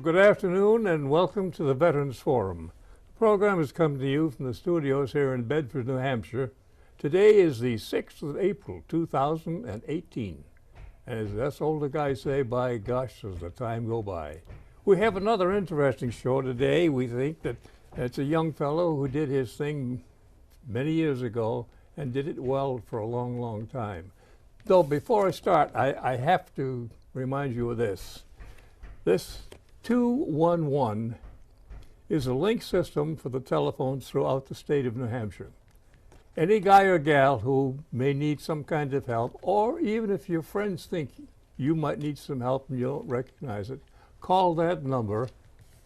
good afternoon and welcome to the Veterans Forum. The program has come to you from the studios here in Bedford, New Hampshire. Today is the 6th of April, 2018. And as us older guys say, by gosh, does the time go by. We have another interesting show today. We think that it's a young fellow who did his thing many years ago and did it well for a long, long time. Though before I start, I have to remind you of this. This 211 is a link system for the telephones throughout the state of New Hampshire. Any guy or gal who may need some kind of help, or even if your friends think you might need some help and you don't recognize it, call that number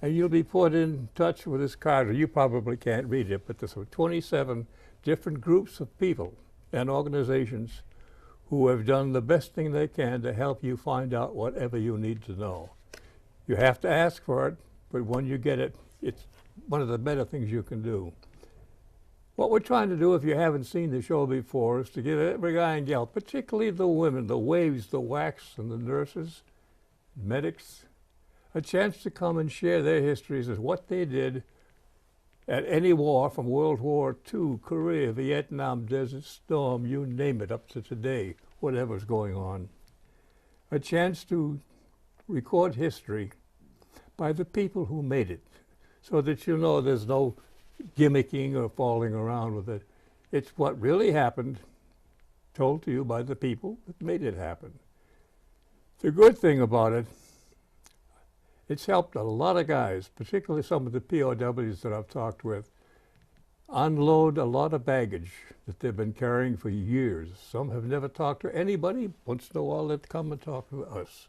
and you'll be put in touch with this card. Or you probably can't read it, but there's 27 different groups of people and organizations who have done the best thing they can to help you find out whatever you need to know. You have to ask for it, but when you get it, it's one of the better things you can do. What we're trying to do, if you haven't seen the show before, is to give every guy and gal, particularly the women, the waves, the WACs, and the nurses, medics, a chance to come and share their histories of what they did at any war from World War II, Korea, Vietnam, Desert Storm, you name it, up to today, whatever's going on. A chance to record history by the people who made it, so that you know there's no gimmicking or falling around with it. It's what really happened, told to you by the people that made it happen. The good thing about it, it's helped a lot of guys, particularly some of the POWs that I've talked with, unload a lot of baggage that they've been carrying for years. Some have never talked to anybody. Once in a while they'd come and talk to us.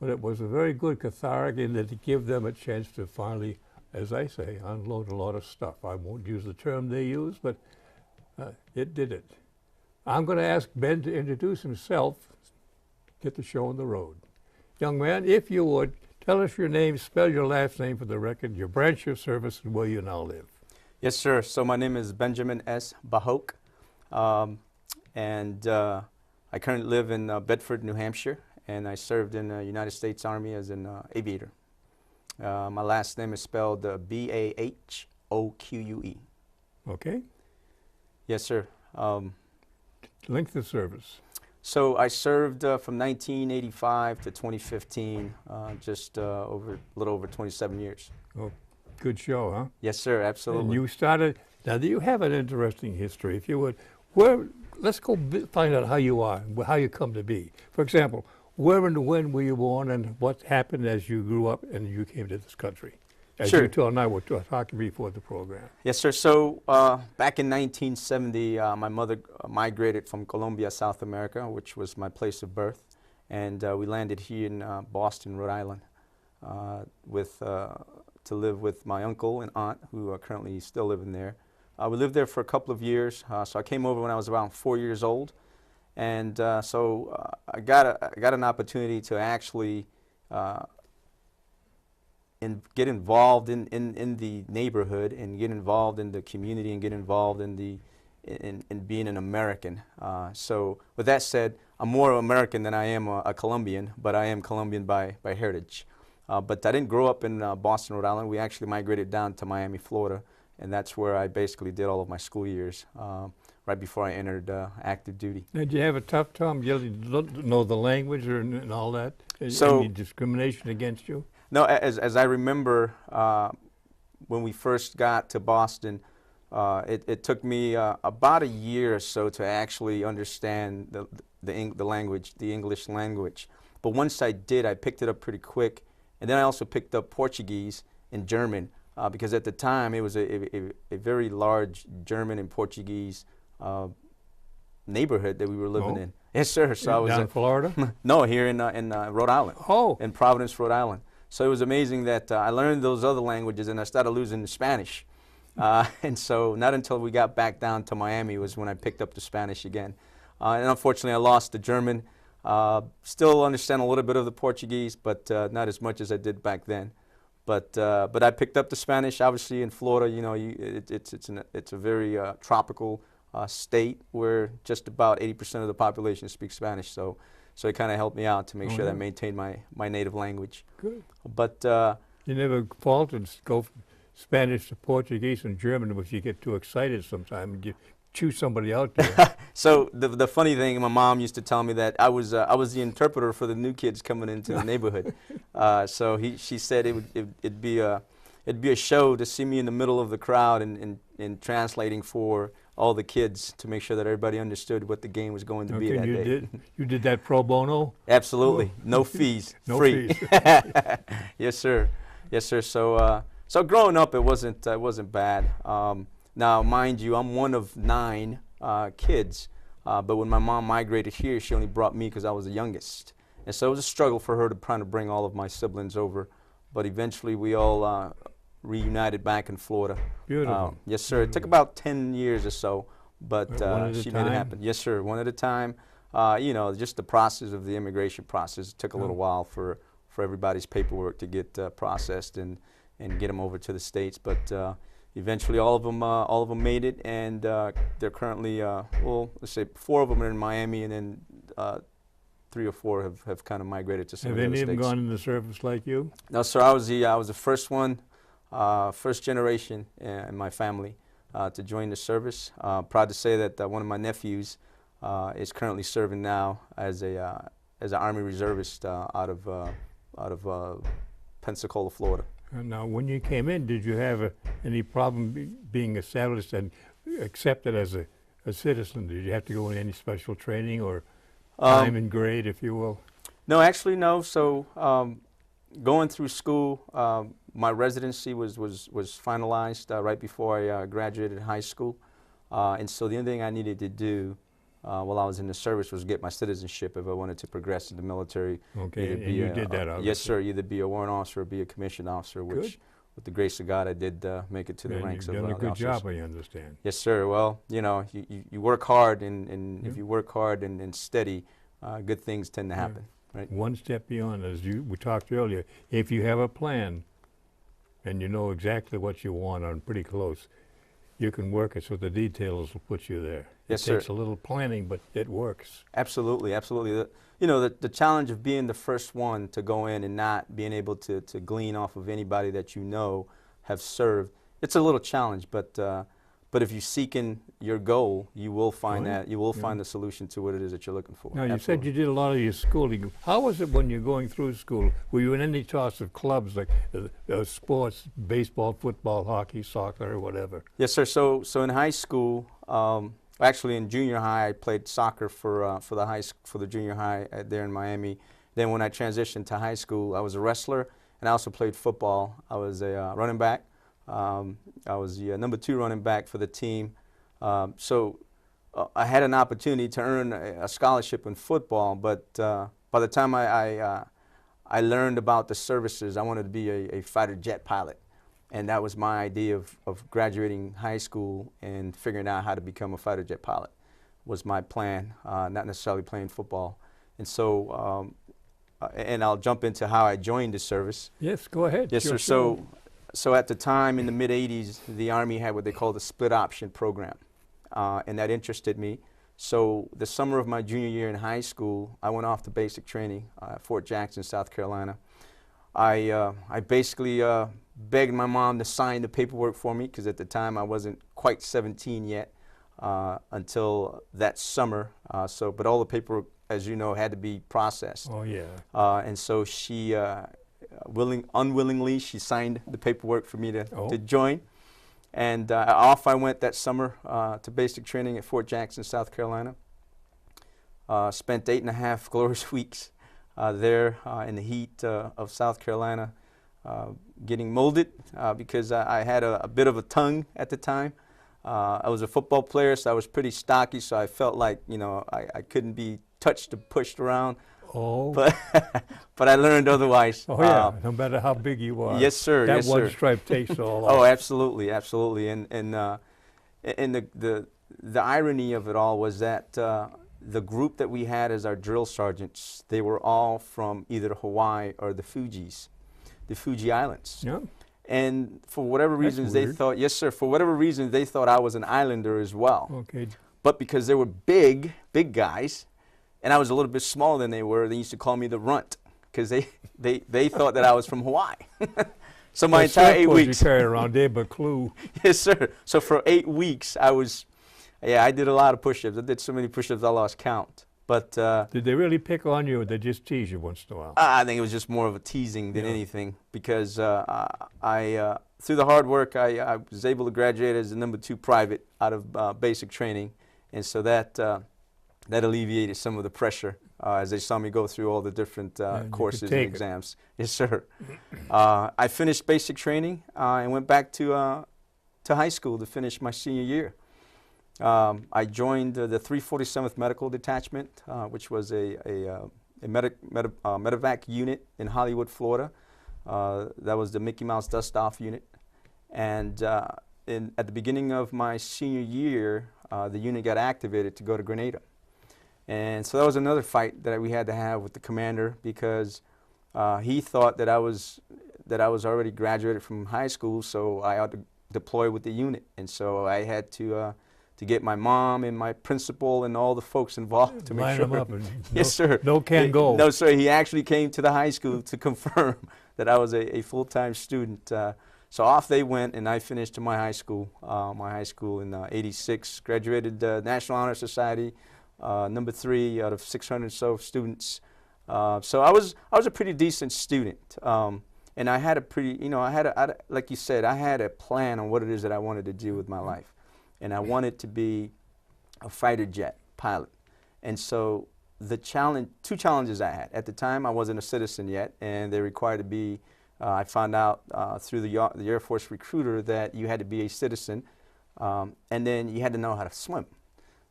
But it was a very good cathartic in that it gave them a chance to finally, as I say, unload a lot of stuff. I won't use the term they use, but it did it. I'm going to ask Ben to introduce himself, get the show on the road. Young man, if you would, tell us your name, spell your last name for the record, your branch of service, and where you now live. Yes, sir. So my name is Benjamin S. Bahoque, and I currently live in Bedford, New Hampshire, and I served in the United States Army as an aviator. My last name is spelled B-A-H-O-Q-U-E. Okay. Yes, sir. Length of service. So I served from 1985 to 2015, just a little over 27 years. Oh, good show, huh? Yes, sir, absolutely. And you started, now you have an interesting history, if you would. Let's go find out how you are, how you come to be. For example, where and when were you born and what happened as you grew up and you came to this country? As sure. you two and I were talking before the program. Yes, sir. So back in 1970, my mother migrated from Colombia, South America, which was my place of birth, and we landed here in Boston, Rhode Island, to live with my uncle and aunt, who are currently still living there. We lived there for a couple of years, so I came over when I was around 4 years old, and so I got an opportunity to actually get involved in the neighborhood and get involved in the community and get involved in being an American. So with that said, I'm more American than I am a Colombian, but I am Colombian by heritage. But I didn't grow up in Boston, Rhode Island. We actually migrated down to Miami, Florida, and that's where I basically did all of my school years, right before I entered active duty. Did you have a tough time? You didn't know the language and all that? So, any discrimination against you? No, as I remember, when we first got to Boston, it took me about a year or so to actually understand the language, the English language. But once I did, I picked it up pretty quick. And then I also picked up Portuguese and German, because at the time it was a very large German and Portuguese neighborhood that we were living in. Yes, sir. So I was down in Florida? No, here in Rhode Island. Oh. In Providence, Rhode Island. So it was amazing that I learned those other languages and I started losing the Spanish. And so not until we got back down to Miami was when I picked up the Spanish again. And unfortunately I lost the German. Still understand a little bit of the Portuguese, but not as much as I did back then. But I picked up the Spanish. Obviously in Florida, you know, it's a very tropical state where just about 80% of the population speaks Spanish. So it kind of helped me out to make sure that I maintained my native language. Good. But You never faltered to go from Spanish to Portuguese and German if you get too excited sometime and you chew somebody out there. So the funny thing, my mom used to tell me that I was the interpreter for the new kids coming into the neighborhood. So she said it'd be a show to see me in the middle of the crowd and translating for all the kids to make sure that everybody understood what the game was going to be that day. You did that pro bono? Absolutely, no fees, no free. fees. Yes, sir. Yes, sir. So growing up, it wasn't bad. Now, mind you, I'm one of 9 kids, but when my mom migrated here, she only brought me because I was the youngest. And so it was a struggle for her to try to bring all of my siblings over, but eventually we all reunited back in Florida. Beautiful. Yes, sir. It took about 10 years or so, but she made it time? happen. Yes, sir. One at a time. Just the process of the immigration process took a little while for everybody's paperwork to get processed and get them over to the States, but eventually all of them made it, and they're currently, let's say 4 of them are in Miami, and then 3 or 4 have kind of migrated to some of the other states. Have any of them gone in the service like you? No, sir. I was the first one, first generation in my family to join the service. Proud to say that one of my nephews is currently serving now as an Army reservist out of Pensacola, Florida. Now, when you came in, did you have any problem being established and accepted as a citizen? Did you have to go in any special training or time and grade, if you will? No, actually, no. So going through school, my residency was finalized right before I graduated high school. And so the only thing I needed to do while I was in the service was get my citizenship if I wanted to progress in the military. Okay, and you did that, obviously. Yes, sir. Either be a warrant officer or be a commissioned officer, which, Good. with the grace of God, I did make it to the ranks of You've done a the good officers. job, I understand. Yes, sir. Well, you work hard, and if you work hard and steady, good things tend to happen. Right? One step beyond, as we talked earlier, if you have a plan and you know exactly what you want on pretty close, you can work it so the details will put you there. Yes, it sir. takes a little planning, but it works. Absolutely, absolutely. The challenge of being the first one to go in and not being able to glean off of anybody that you know have served, it's a little challenge, but if you're seeking your goal, you will find find the solution to what it is that you're looking for. Now, you Absolutely. said you did a lot of your schooling. How was it when you're going through school? Were you in any sorts of clubs like sports, baseball, football, hockey, soccer, or whatever? Yes, sir. So in high school, actually in junior high, I played soccer for the junior high there in Miami. Then when I transitioned to high school, I was a wrestler, and I also played football. I was a running back. I was the number 2 running back for the team. So I had an opportunity to earn a scholarship in football, but by the time I learned about the services, I wanted to be a fighter jet pilot. And that was my idea of graduating high school and figuring out how to become a fighter jet pilot was my plan, not necessarily playing football. And so, and I'll jump into how I joined the service. Yes, go ahead. Yes, sir. So at the time in the mid-'80s, the Army had what they called the split option program, and that interested me. So the summer of my junior year in high school, I went off to basic training at Fort Jackson, South Carolina. I basically begged my mom to sign the paperwork for me because at the time I wasn't quite 17 yet until that summer. But all the paperwork, as you know, had to be processed. Oh, yeah. And so she unwillingly, she signed the paperwork for me to join. And off I went that summer to basic training at Fort Jackson, South Carolina. Spent 8.5 glorious weeks there in the heat of South Carolina, getting molded because I had a bit of a tongue at the time. I was a football player, so I was pretty stocky, so I felt like, I couldn't be touched or pushed around. Oh. But I learned otherwise. Oh, yeah, no matter how big you are. Yes, sir. That yes, one sir. stripe takes all off. Oh, absolutely, absolutely. And the irony of it all was that the group that we had as our drill sergeants, they were all from either Hawaii or the Fuji Islands. Yeah. And for whatever reasons they weird. thought, yes, sir, for whatever reason they thought I was an islander as well. Okay. But because they were big guys, and I was a little bit smaller than they were, they used to call me the runt because they thought that I was from Hawaii. So my entire 8 weeks. You carry around there, but clue. Yes, sir. So for 8 weeks, I did a lot of push-ups. I did so many push-ups I lost count. But did they really pick on you, or they just tease you once in a while? I think it was just more of a teasing than anything, because through the hard work, I was able to graduate as a #2 private out of basic training, and so that alleviated some of the pressure as they saw me go through all the different courses and exams. Yes, sir. I finished basic training and went back to high school to finish my senior year. I joined the 347th Medical Detachment, which was a medevac unit in Hollywood, Florida. That was the Mickey Mouse Dust-Off unit. And at the beginning of my senior year, the unit got activated to go to Grenada. And so that was another fight that we had to have with the commander, because he thought that I was already graduated from high school, so I ought to deploy with the unit. And so I had to get my mom and my principal and all the folks involved to make sure. Line them up. And yes, sir. No can go. No, sir. He actually came to the high school to confirm that I was a full-time student. So off they went, and I finished my high school in '86. Graduated National Honor Society, #3 out of 600 or so students. So I was a pretty decent student, and I had a pretty, like you said, I had a plan on what it is that I wanted to do with my life. And I wanted to be a fighter jet pilot. And so two challenges I had. At the time, I wasn't a citizen yet, and they required to be, I found out through the Air Force recruiter that you had to be a citizen, and then you had to know how to swim.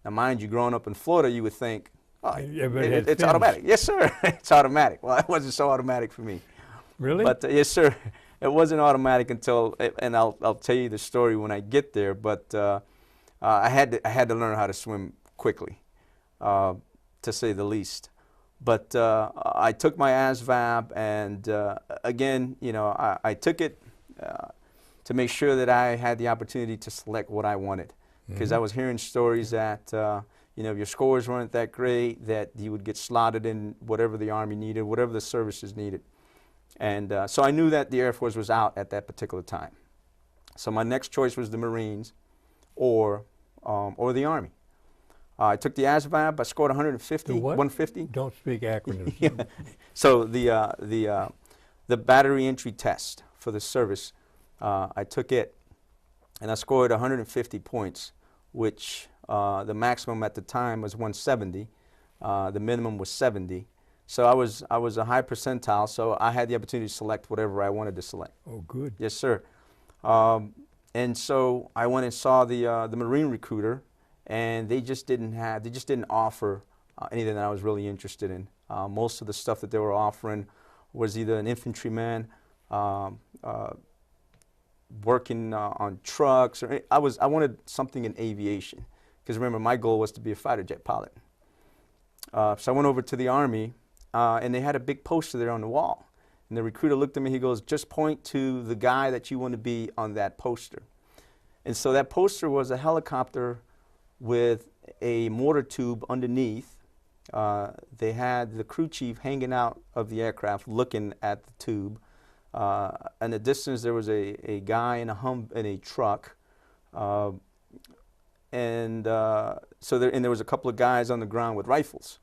Now, mind you, growing up in Florida, you would think, oh, it's automatic. Yes, sir, it's automatic. Well, it wasn't so automatic for me. Really? But yes, sir, it wasn't automatic until, and I'll tell you the story when I get there, but I had to learn how to swim quickly, to say the least. But I took my ASVAB, and again, I took it to make sure that I had the opportunity to select what I wanted, because I was hearing stories that if your scores weren't that great, that you would get slotted in whatever the Army needed, whatever the services needed. And so I knew that the Air Force was out at that particular time. So my next choice was the Marines or the Army. I took the ASVAB. I scored 150. 150. Don't speak acronyms. Yeah. So the battery entry test for the service, I took it, and I scored 150 points, which the maximum at the time was 170. The minimum was 70. So I was a high percentile. So I had the opportunity to select whatever I wanted to select. Oh, good. Yes, sir. And so I went and saw the Marine recruiter, and they just didn't offer anything that I was really interested in. Most of the stuff that they were offering was either an infantryman, working on trucks, or I wanted something in aviation, because remember, my goal was to be a fighter jet pilot. So I went over to the Army, and they had a big poster there on the wall. And the recruiter looked at me, he goes, just point to the guy that you want to be on that poster. And so that poster was a helicopter with a mortar tube underneath. They had the crew chief hanging out of the aircraft looking at the tube. In the distance, there was a guy in a truck. So there was a couple of guys on the ground with rifles.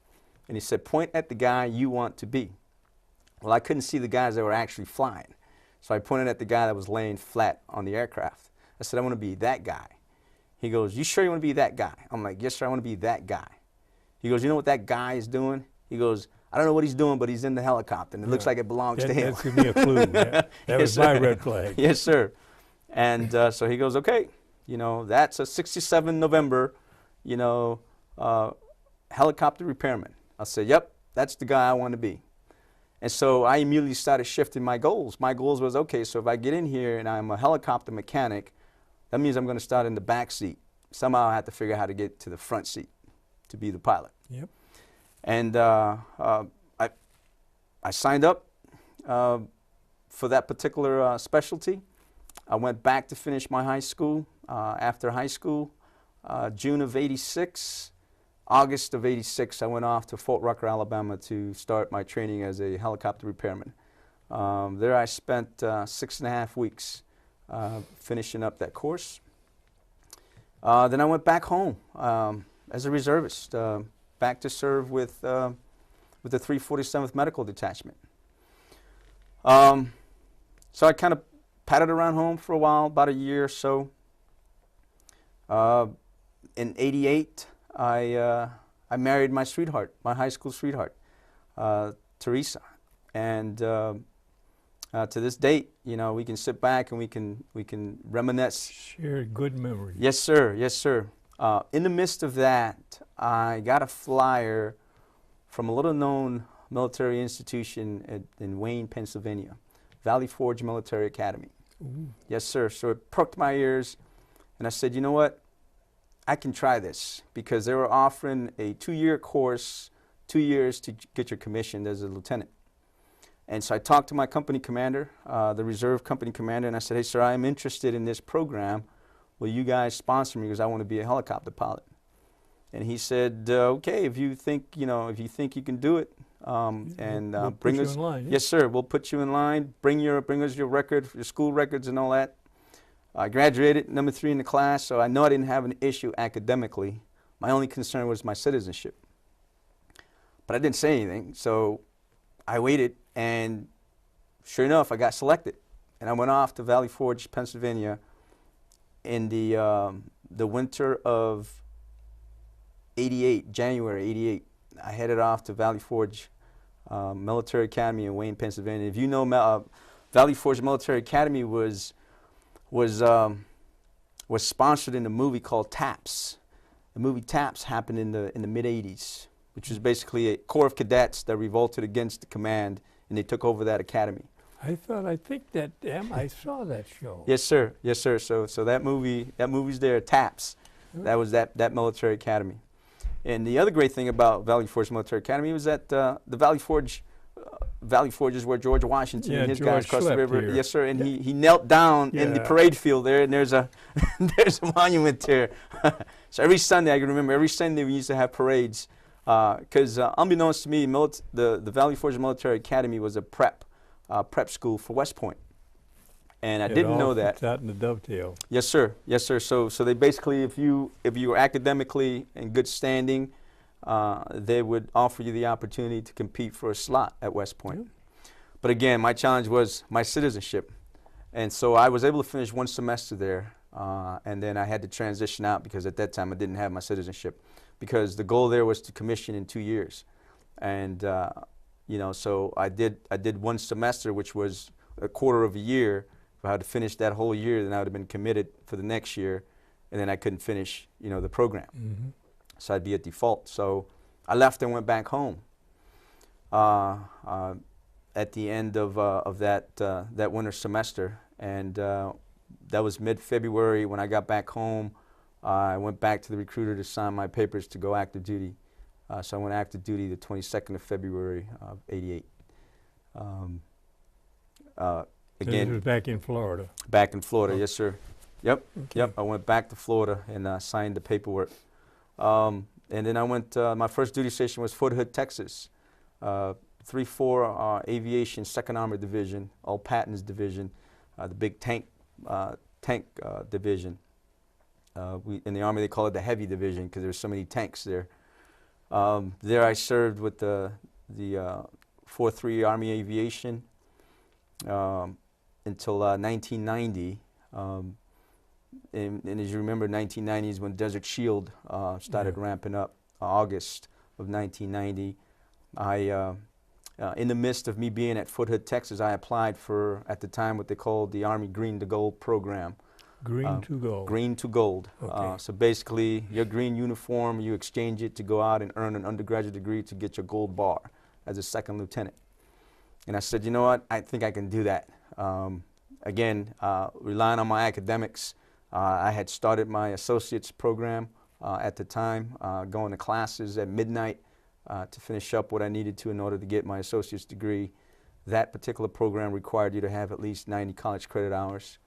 And he said, point at the guy you want to be. Well, I couldn't see the guys that were actually flying. So I pointed at the guy that was laying flat on the aircraft. I said, I want to be that guy. He goes, you sure you want to be that guy? I'm like, yes, sir, I want to be that guy. He goes, you know what that guy is doing? He goes, I don't know what he's doing, but he's in the helicopter, and it looks like it belongs to him. That gives me a clue. That was my red flag. Yes, sir. And so he goes, okay, that's a 67 November, helicopter repairman. I said, yep, that's the guy I want to be. And so I immediately started shifting my goals. My goals was, okay, so if I get in here and I'm a helicopter mechanic, that means I'm going to start in the back seat. Somehow I have to figure out how to get to the front seat to be the pilot. Yep. And I signed up for that particular specialty. I went back to finish my high school. After high school, June of '86, August of '86, I went off to Fort Rucker, Alabama to start my training as a helicopter repairman. There I spent 6.5 weeks finishing up that course. Then I went back home as a reservist, back to serve with the 347th Medical Detachment. So I kind of patted around home for a while, about a year or so. In '88, I married my sweetheart, my high school sweetheart, Teresa, and to this date, you know, we can sit back and we can reminisce. Share good memories. Yes, sir. Yes, sir. In the midst of that, I got a flyer from a little-known military institution in Wayne, Pennsylvania, Valley Forge Military Academy. Ooh. Yes, sir. So it perked my ears, and I said, you know what? I can try this, because they were offering a 2-year course, 2 years to get your commissioned as a lieutenant. And so I talked to my company commander, the reserve company commander, and I said, hey, sir, I'm interested in this program. Will you guys sponsor me, because I want to be a helicopter pilot? And he said, okay, if you think you can do it, and we'll bring put us. you in line, yeah. Yes, sir. We'll put you in line. Bring us your record, your school records, and all that. I graduated number 3 in the class, so I know I didn't have an issue academically. My only concern was my citizenship. But I didn't say anything, so I waited, and sure enough, I got selected. And I went off to Valley Forge, Pennsylvania, in the winter of '88, January '88. I headed off to Valley Forge Military Academy in Wayne, Pennsylvania. If you know, Valley Forge Military Academy was sponsored in a movie called Taps. The movie Taps happened in the mid '80s, which was basically a corps of cadets that revolted against the command, and they took over that academy. I think that I saw that show. Yes, sir. Yes, sir. So that movie's there, Taps. That was that military academy. And the other great thing about Valley Forge Military Academy was that the Valley Forge is where George Washington and his guys crossed the river. Here. Yes, sir. And he knelt down in the parade field there, and there's a monument there. So every Sunday, I can remember, every Sunday we used to have parades, because unbeknownst to me, the Valley Forge Military Academy was a prep school for West Point. And I didn't know that. Out in the dovetail. Yes, sir. Yes, sir. So they basically, if you were academically in good standing, they would offer you the opportunity to compete for a slot at West Point. But again, my challenge was my citizenship, and so I was able to finish 1 semester there, and then I had to transition out, because at that time I didn't have my citizenship, because the goal there was to commission in 2 years, and you know, so I did 1 semester, which was a quarter of a year. If I had to finish that whole year, then I would have been committed for the next year, and then I couldn't finish, you know, the program. Mm-hmm. So I'd be at default. So I left and went back home. At the end of that winter semester, and that was mid-February when I got back home. I went back to the recruiter to sign my papers to go active duty. So I went active duty the 22nd of February of '88. Again, this was back in Florida. Back in Florida, yes, sir. Yep, okay. Yep. I went back to Florida and signed the paperwork. And then I went. My first duty station was Fort Hood, Texas. 3-4 Aviation 2nd Armored Division, All Patton's Division, the big tank division. In the Army, they call it the Heavy Division because there's so many tanks there. There I served with the 4-3 Army Aviation until 1990. And as you remember, 1990 is when Desert Shield started ramping up. August of 1990. In the midst of me being at Fort Hood, Texas, I applied for, at the time, what they called the Army Green to Gold program. Green to gold. Green to gold. Okay. So basically, your green uniform, you exchange it to go out and earn an undergraduate degree to get your gold bar as a 2nd lieutenant. And I said, you know what, I think I can do that. Again, relying on my academics, I had started my associate's program at the time, going to classes at midnight to finish up what I needed to in order to get my associate's degree. That particular program required you to have at least 90 college credit hours.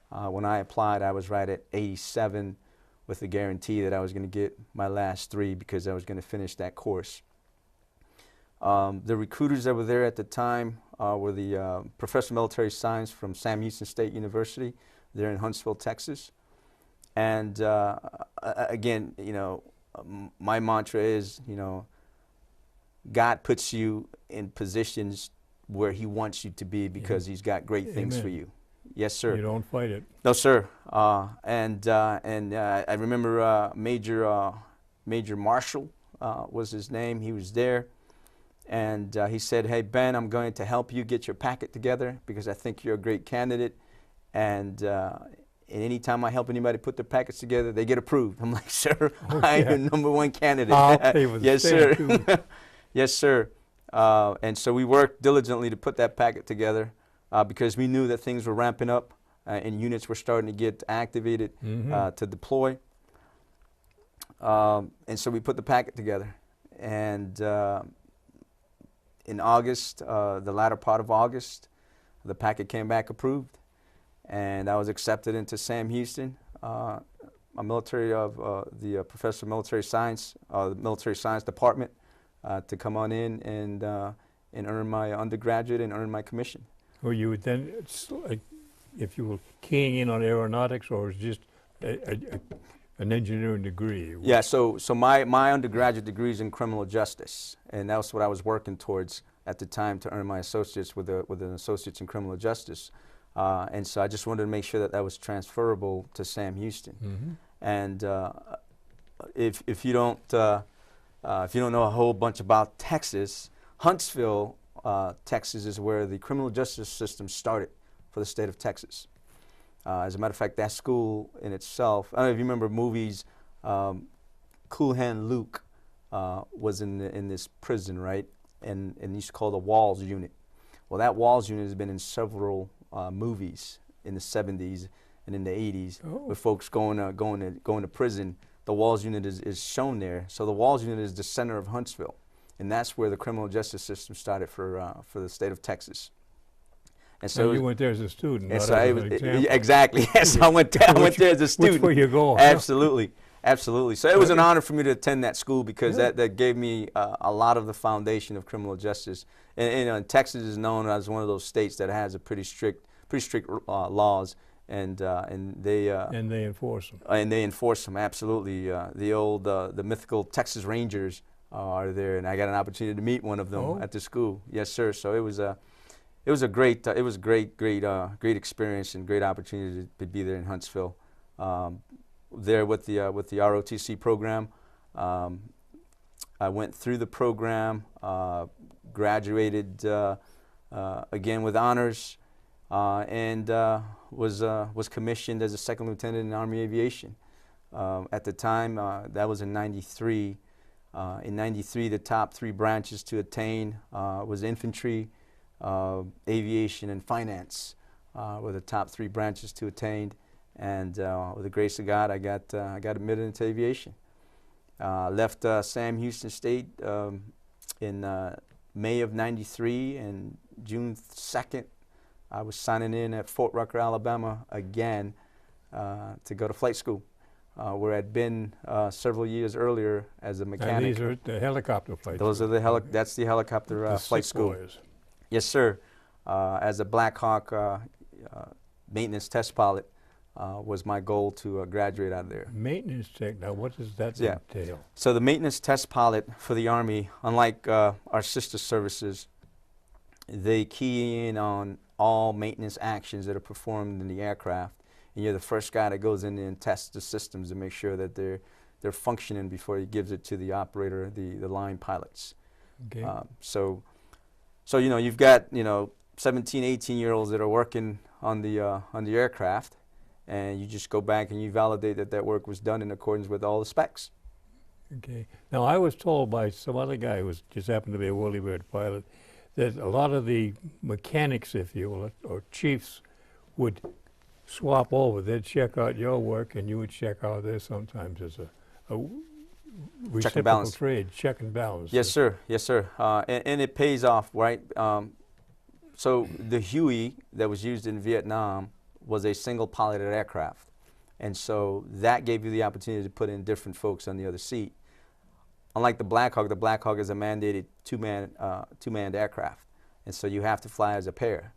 When I applied, I was right at 87 with the guarantee that I was going to get my last 3 because I was going to finish that course. The recruiters that were there at the time were the professor of military science from Sam Houston State University there in Huntsville, Texas. And again, you know, my mantra is, you know, God puts you in positions where he wants you to be because he's got great things for you. Yes, sir. You don't fight it. No, sir. I remember Major Marshall was his name. He was there. And he said, hey, Ben, I'm going to help you get your packet together because I think you're a great candidate. And anytime I help anybody put their packets together, they get approved. I'm like, sir, I'm your #1 candidate. I'll pay with yes, sir. too. Yes, sir. And so we worked diligently to put that packet together because we knew that things were ramping up and units were starting to get activated to deploy. And so we put the packet together. And in August, the latter part of August, the packet came back approved. And I was accepted into Sam Houston, a military of the professor of military science, the military science department, to come on in and earn my undergraduate and earn my commission. Well, you would then, if you were keying in on aeronautics, or was it just an engineering degree? Yeah, so my undergraduate degree is in criminal justice, and that's what I was working towards at the time to earn my associates with an associate's in criminal justice. And so I just wanted to make sure that that was transferable to Sam Houston. And if you don't know a whole bunch about Texas, Huntsville, Texas is where the criminal justice system started for the state of Texas. As a matter of fact, that school in itself, I don't know if you remember movies, Cool Hand Luke was in this prison, right? And used to call the Walls Unit. Well, that Walls Unit has been in several movies in the 70s and in the 80s with folks going to prison. The Walls Unit is shown there. So the Walls Unit is the center of Huntsville, and that's where the criminal justice system started for the state of Texas. And so you went there as a student. And not so as an example. Exactly. Yes, I went there as a student. Which way you go? Absolutely, absolutely. So it was an honor for me to attend that school because that gave me a lot of the foundation of criminal justice. And Texas is known as one of those states that has a pretty strict laws, and they enforce them. And they enforce them, absolutely. The mythical Texas Rangers are there, and I got an opportunity to meet one of them at the school. Yes, sir. So it was a great experience and great opportunity to be there in Huntsville. There with the ROTC program, I went through the program. Graduated again with honors, and was commissioned as a second lieutenant in Army Aviation. At the time, that was in '93. In '93, the top 3 branches to attain was infantry, aviation, and finance were the top 3 branches to attain. And with the grace of God, I got admitted into aviation. Left Sam Houston State in May of '93, and June 2nd, I was signing in at Fort Rucker, Alabama again to go to flight school, where I'd been several years earlier as a mechanic. And these are the helicopter flights. Those are that's the helicopter flight school. Boys. Yes, sir. As a Black Hawk maintenance test pilot, was my goal to graduate out of there. Maintenance tech, now what does that entail? So the maintenance test pilot for the Army, unlike our sister services, they key in on all maintenance actions that are performed in the aircraft, and you're the first guy that goes in there and tests the systems to make sure that they're functioning before he gives it to the operator, the line pilots. Okay. So you've got 17, 18-year-olds that are working on the aircraft, and you just go back and you validate that work was done in accordance with all the specs. Okay. Now, I was told by some other guy who just happened to be a whirlybird pilot that a lot of the mechanics, if you will, or chiefs, would swap over. They'd check out your work, and you would check out theirs sometimes as a reciprocal trade, check and balance. Yes, sir. Yes, sir. And it pays off, right? So the Huey that was used in Vietnam was a single piloted aircraft. And so that gave you the opportunity to put in different folks on the other seat. Unlike the Black Hawk is a mandated two-manned aircraft. and so you have to fly as a pair.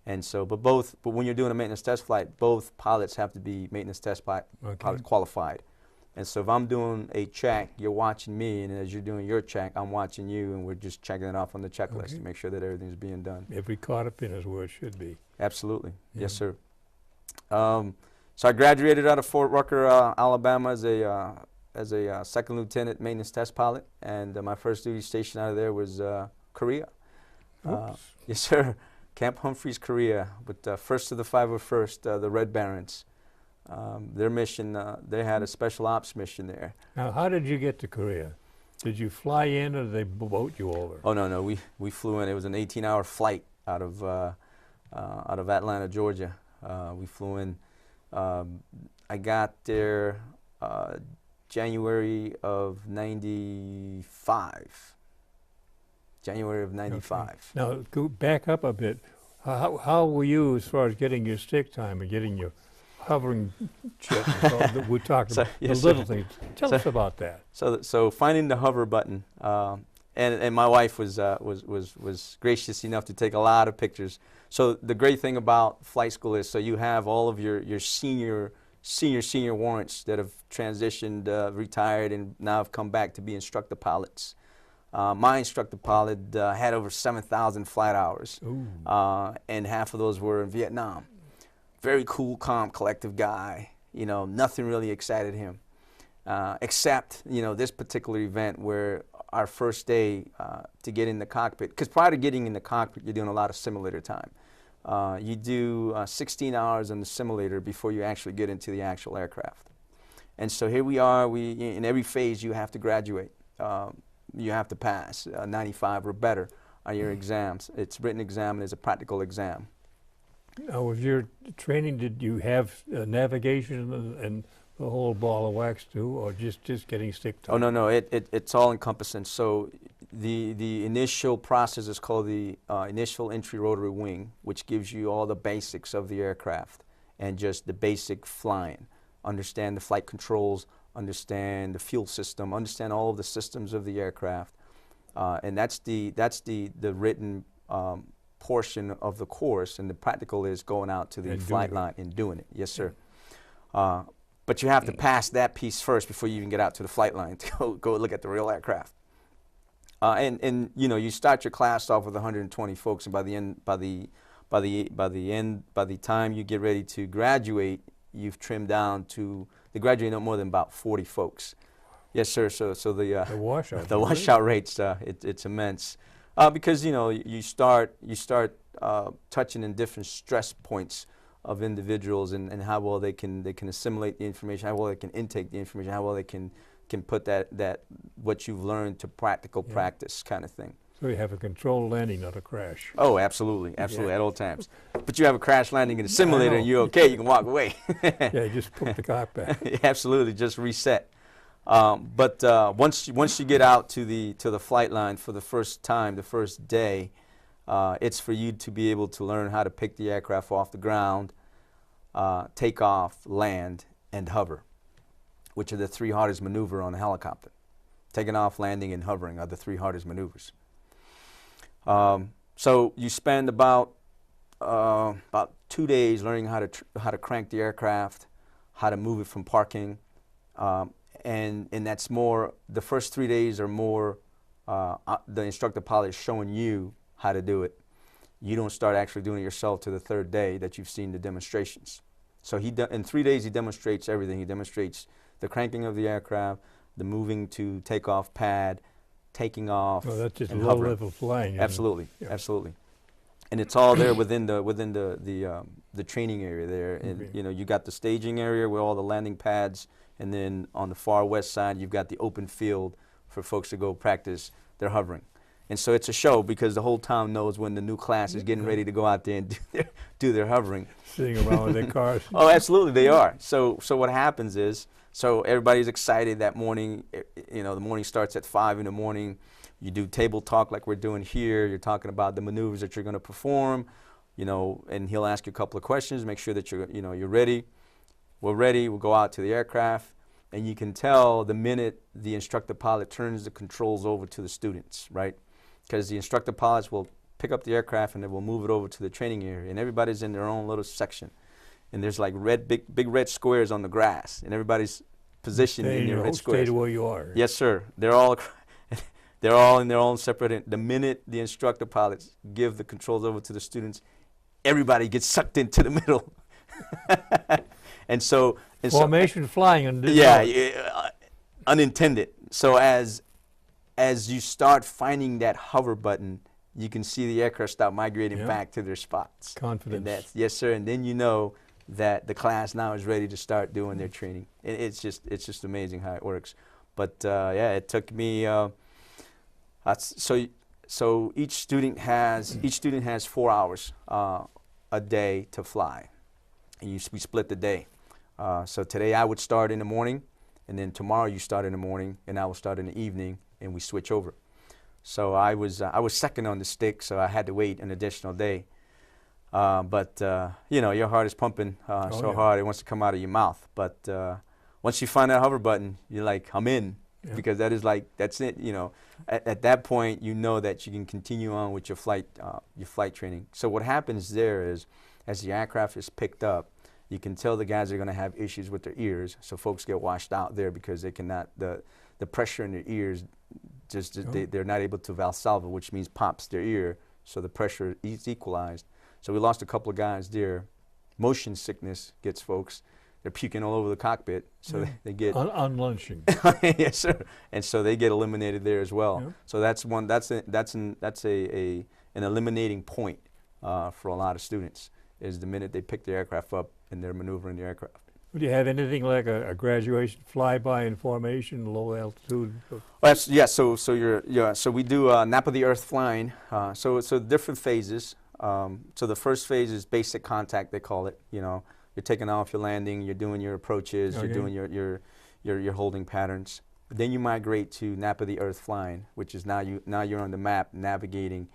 And so, but when you're doing a maintenance test flight, both pilots have to be maintenance test pilot qualified. And so if I'm doing a check, you're watching me, and as you're doing your check, I'm watching you, and we're just checking it off on the checklist to make sure that everything's being done. Every caught pin is where it should be. Absolutely. Yeah. Yes, sir. So I graduated out of Fort Rucker, Alabama as a second lieutenant maintenance test pilot, and my first duty station out of there was Korea. Yes, sir. Camp Humphreys, Korea, with first of the 501st, the Red Barons. Their mission, they had a special ops mission there. Now, how did you get to Korea? Did you fly in, or did they boat you over? Oh, no, we flew in. It was an 18-hour flight out of Atlanta, Georgia. We flew in. I got there January of '95. January of '95. Okay. Now, go back up a bit. How were you as far as getting your stick time and getting your hovering jet? We talked about the little things. Tell us about that. So finding the hover button, and my wife was gracious enough to take a lot of pictures. So the great thing about flight school is, so you have all of your senior warrants that have transitioned, retired, and now have come back to be instructor pilots. My instructor pilot had over 7,000 flight hours, and half of those were in Vietnam. Very cool, calm, collective guy. You know, nothing really excited him, except, you know, this particular event where our first day to get in the cockpit, because prior to getting in the cockpit, you're doing a lot of simulator time. You do 16 hours on the simulator before you actually get into the actual aircraft. And so here we are, in every phase you have to graduate. You have to pass 95 or better on your exams. It's written exam and it's a practical exam. Now, with your training, did you have navigation and the whole ball of wax too, or just getting stick time? Oh, no, it's all encompassing. So the initial process is called the initial entry rotary wing, which gives you all the basics of the aircraft and just the basic flying. Understand the flight controls, understand the fuel system, understand all of the systems of the aircraft, and that's the written portion of the course, and the practical is going out to the flight line and doing it. Yes, sir. But you have to pass that piece first before you even get out to the flight line to go look at the real aircraft. And you know, you start your class off with 120 folks, and by the time you get ready to graduate, you've trimmed down to graduate no more than about 40 folks. Yes, sir. So the washout rates, it's immense, because, you know, you start touching in different stress points of individuals, and how well they can assimilate the information, how well they can intake the information, how well they can put that what you've learned to practical practice, kind of thing. So you have a controlled landing, not a crash. Oh, absolutely, absolutely, at all times. But you have a crash landing in a simulator, and you're okay. You can walk away. Yeah, just put the cock back. Absolutely, just reset. But once you get out to the flight line for the first time, the first day, it's for you to be able to learn how to pick the aircraft off the ground, take off, land, and hover, which are the three hardest maneuvers on a helicopter. Taking off, landing, and hovering are the three hardest maneuvers. So you spend about 2 days learning how to crank the aircraft, how to move it from parking, and that's more. The first 3 days are more the instructor pilot is showing you how to do it. You don't start actually doing it yourself to the third day that you've seen the demonstrations. So in 3 days he demonstrates everything. He demonstrates the cranking of the aircraft, the moving to takeoff pad, taking off. Well, that's just low-level flying. Absolutely, absolutely, and it's all there within the training area there. And you know, you got the staging area with all the landing pads, and then on the far west side, you've got the open field for folks to go practice their hovering. And so it's a show because the whole town knows when the new class is getting ready to go out there and do their hovering. Sitting around with their cars. Oh, absolutely, they are. So what happens is, so everybody's excited that morning. You know, the morning starts at 5 in the morning. You do table talk like we're doing here. You're talking about the maneuvers that you're going to perform, you know, and he'll ask you a couple of questions, make sure that you're ready. We're ready. We'll go out to the aircraft, and you can tell the minute the instructor pilot turns the controls over to the students, right? Because the instructor pilots will pick up the aircraft and then we'll move it over to the training area, and everybody's in their own little section, and there's like big red squares on the grass, and everybody's positioned in their red squares. Stay where you are. Yes, sir. They're all they're all in their own separate. The minute the instructor pilots give the controls over to the students, everybody gets sucked into the middle. and so formation flying and unintended. So as you start finding that hover button, you can see the aircraft start migrating back to their spots. Confidence. Yes, sir. And then you know that the class now is ready to start doing their training. It's just amazing how it works. But yeah, it took me. So each student has 4 hours a day to fly, and we split the day. So today I would start in the morning, and then tomorrow you start in the morning, and I will start in the evening, and we switch over. So I was second on the stick, so I had to wait an additional day. But you know, your heart is pumping hard it wants to come out of your mouth. But once you find that hover button, you're like, I'm in, because that's it. You know, at that point, you know that you can continue on with your flight training. So what happens there is, as the aircraft is picked up, you can tell the guys are going to have issues with their ears. So folks get washed out there because they cannot the pressure in their ears. They're not able to valsalva, which means pops their ear, so the pressure is equalized. So we lost a couple of guys there. Motion sickness gets folks. They're puking all over the cockpit, so they get on lunching. Yes, sir. And so they get eliminated there as well. Yeah. So that's an eliminating point for a lot of students, is the minute they pick the aircraft up and they're maneuvering the aircraft. Would you have anything like a graduation flyby in formation, low altitude? So we do nap of the earth flying. So different phases. So the first phase is basic contact, they call it. You know, you're taking off, you're landing, you're doing your approaches, you're doing your holding patterns. Then you migrate to nap of the earth flying, which is now you're on the map navigating.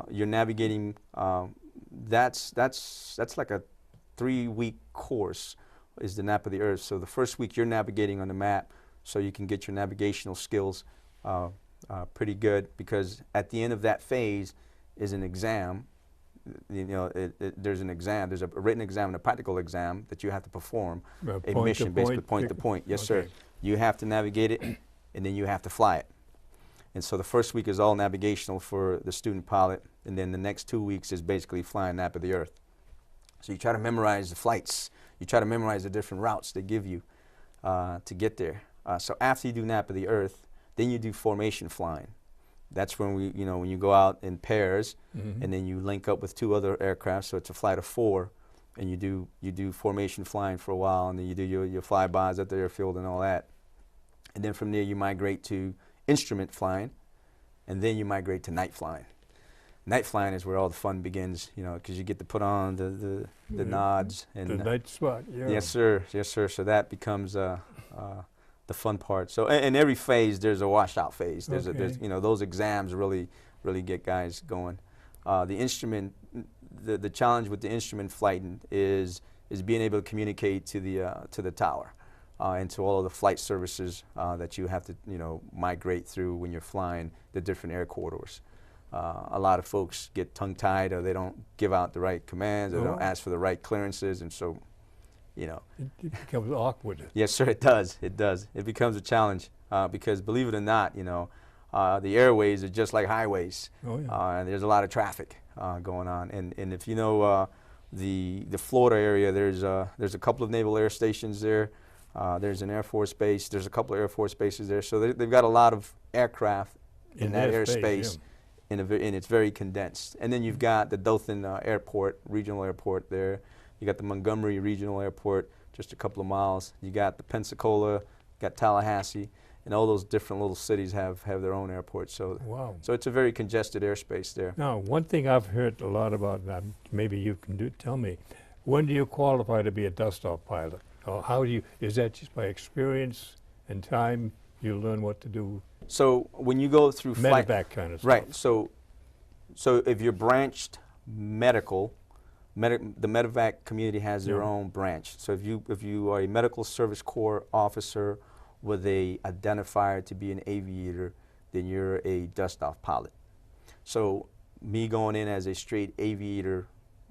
You're navigating. That's like a 3-week course, is the nap of the earth. So the first week you're navigating on the map, so you can get your navigational skills pretty good, because at the end of that phase is an exam. You know, there's an exam. There's a written exam and a practical exam that you have to perform. A mission, basically point to point. Yes, sir. You have to navigate it, and then you have to fly it. And so the first week is all navigational for the student pilot, and then the next 2 weeks is basically flying nap of the earth. So you try to memorize the flights. You try to memorize the different routes they give you to get there. So after you do nap of the earth, then you do formation flying. That's when when you go out in pairs, and then you link up with 2 other aircraft. So it's a flight of 4, and you do formation flying for a while, and then you do your flybys at the airfield and all that. And then from there you migrate to instrument flying, and then you migrate to night flying. Night flying is where all the fun begins, you know, because you get to put on the nods and the night spot. Yeah. Yes, sir. Yes, sir. So that becomes the fun part. So in every phase, there's a washout phase. There's those exams really get guys going. The instrument, the challenge with the instrument flighting is being able to communicate to the tower and to all of the flight services that you have to migrate through when you're flying the different air corridors. A lot of folks get tongue-tied, or they don't give out the right commands, or they don't ask for the right clearances, and so, it becomes awkward. Yes, sir, it does. It does. It becomes a challenge because, believe it or not, the airways are just like highways. And there's a lot of traffic going on. And if you know the Florida area, there's a couple of naval air stations there. There's an Air Force base. There's a couple of Air Force bases there. So they've got a lot of aircraft in that airspace. And it's very condensed. And then you've got the Dothan regional airport there. You got the Montgomery Regional Airport, just a couple of miles. You got the Pensacola, got Tallahassee, and all those different little cities have their own airports. So, so it's a very congested airspace there. Now, one thing I've heard a lot about, maybe you can tell me, when do you qualify to be a dust-off pilot? Or how do you, is that just by experience and time you learn what to do? So when you go through medevac kind of stuff. Right. So if you're branched medical, the medevac community has their own branch. So if you are a medical service corps officer with a identifier to be an aviator, then you're a dust-off pilot. So me going in as a straight aviator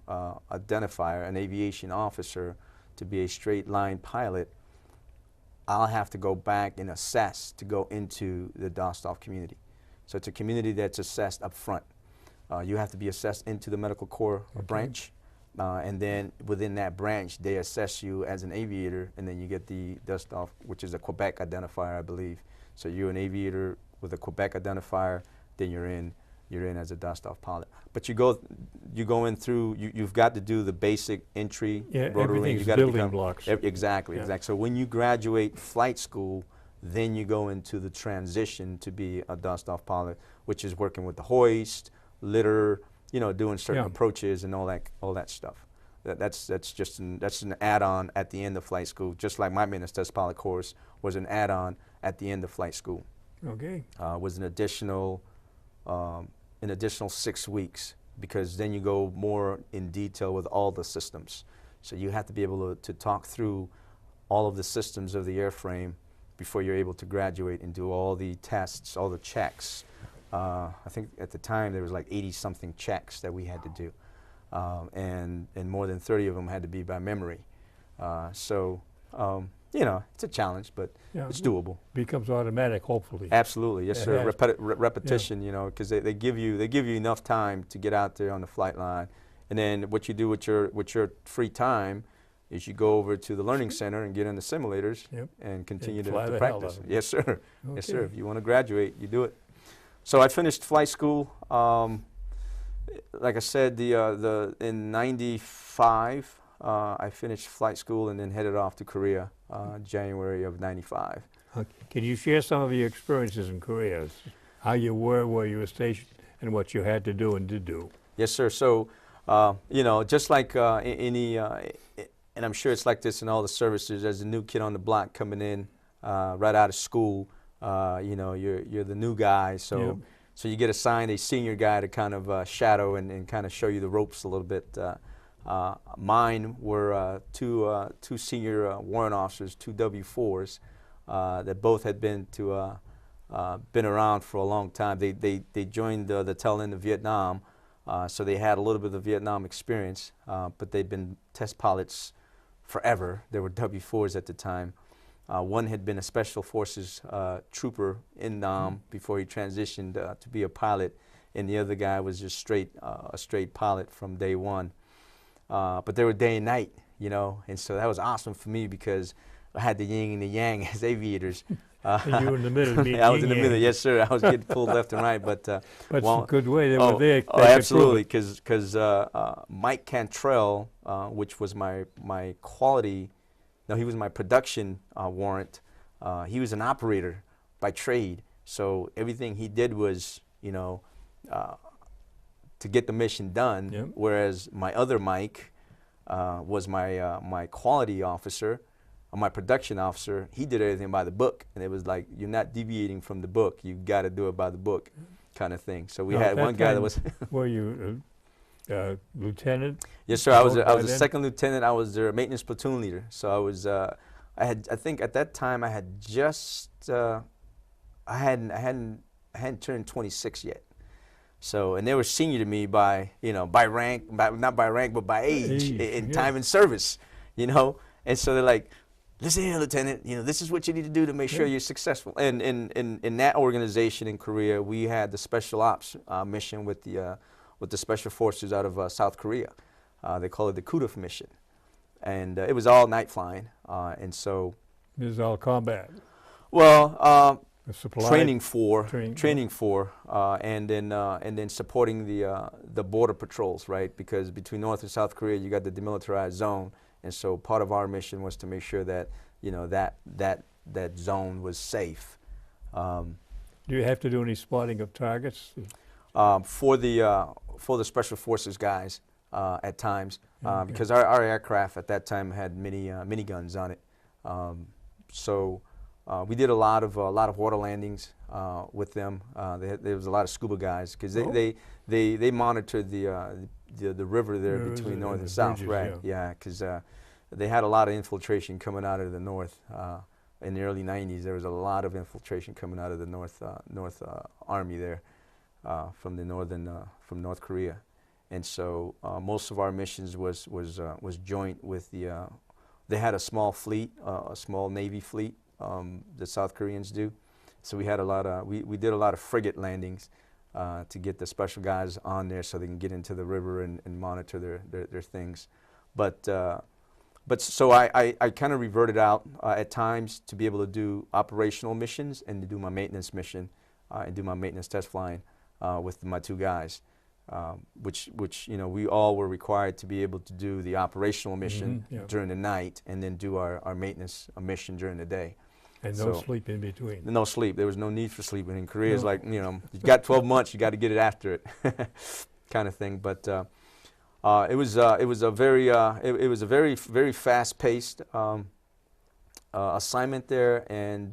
identifier, an aviation officer, to be a straight line pilot, I'll have to go back and assess to go into the Dostov community. So it's a community that's assessed up front. You have to be assessed into the Medical Corps branch, and then within that branch, they assess you as an aviator, and then you get the Dostov, which is a Quebec identifier, I believe. So you're an aviator with a Quebec identifier, then you're in as a Dostov pilot. But you go in through, you've got to do the basic entry, rotary. Everything's building blocks. Exactly. So when you graduate flight school, then you go into the transition to be a Dostov pilot, which is working with the hoist, litter, doing certain approaches and all that stuff. That's an add-on at the end of flight school, just like my maintenance test pilot course was an add-on at the end of flight school. Okay. Was an additional 6 weeks, because then you go more in detail with all the systems. So you have to be able to talk through all of the systems of the airframe before you're able to graduate and do all the tests, all the checks. I think at the time there was like 80-something checks that we had to do, and more than 30 of them had to be by memory. It's a challenge, but it's doable. Becomes automatic, hopefully. Absolutely, yes, sir. Repetition, because they give you enough time to get out there on the flight line, and then what you do with your free time is you go over to the learning center and get in the simulators and continue to practice. Yes, sir. Okay. Yes, sir. If you want to graduate, you do it. So I finished flight school. Like I said, in '95, I finished flight school and then headed off to Korea, January of '95. Okay. Can you share some of your experiences in Korea? How you were, where you were stationed, and what you had to do and did do? Yes, sir. So, just like any, and I'm sure it's like this in all the services, as a new kid on the block coming in right out of school, you're the new guy, so you get assigned a senior guy to kind of shadow and kind of show you the ropes a little bit. Mine were two senior warrant officers, two W4s, that both had been around for a long time. They joined the tail end of Vietnam, so they had a little bit of Vietnam experience, but they'd been test pilots forever. They were W4s at the time. One had been a Special Forces trooper in Nam before he transitioned to be a pilot, and the other guy was just a straight pilot from day one. But they were day and night, and so that was awesome for me because I had the yin and the yang as aviators. And you were in the middle. I was in the middle, yes, sir. I was getting pulled left and right, but it's a good way they were there. Oh, absolutely, because Mike Cantrell, which was my quality. No, he was my production warrant. He was an operator by trade, so everything he did was, to get the mission done. Yep. Whereas my other Mike was my quality officer, my production officer. He did everything by the book, and it was like, you're not deviating from the book. You got to do it by the book, kind of thing. So we had one guy that was. Were you lieutenant? Yes, sir. I was a second lieutenant. I was their maintenance platoon leader. So I was. I think at that time I had just. I hadn't turned 26 yet. So, and they were senior to me by rank, not by rank, but by age in time and service, And so they're like, listen here, Lieutenant, this is what you need to do to make sure you're successful. And in that organization in Korea, we had the special ops mission with the special forces out of South Korea. They call it the Kuduf mission. And it was all night flying. And so. It was all combat. Well, training for, and then supporting the border patrols, right? Because between North and South Korea, you got the demilitarized zone, and so part of our mission was to make sure that that zone was safe. Do you have to do any spotting of targets? For the special forces guys at times, because our aircraft at that time had miniguns on it, so. We did a lot of water landings with them. There was a lot of scuba guys because they monitored the river there between north and south, right? Yeah, because they had a lot of infiltration coming out of the north in the early '90s. There was a lot of infiltration coming out of the North Army there, from North Korea. And so most of our missions was joint with the. They had a small fleet, a small Navy fleet. The South Koreans do. So we had a lot of we did a lot of frigate landings to get the special guys on there so they can get into the river and monitor their things. But so I kind of reverted out at times to be able to do operational missions and to do my maintenance mission and do my maintenance test flying with my two guys. Which we all were required to be able to do the operational mission during the night and then do our maintenance mission during the day. And no sleep in between. No sleep. There was no need for sleeping. In Korea, it's like, you got 12 months, you got to get it after it, kind of thing. But it was a very fast-paced assignment there, and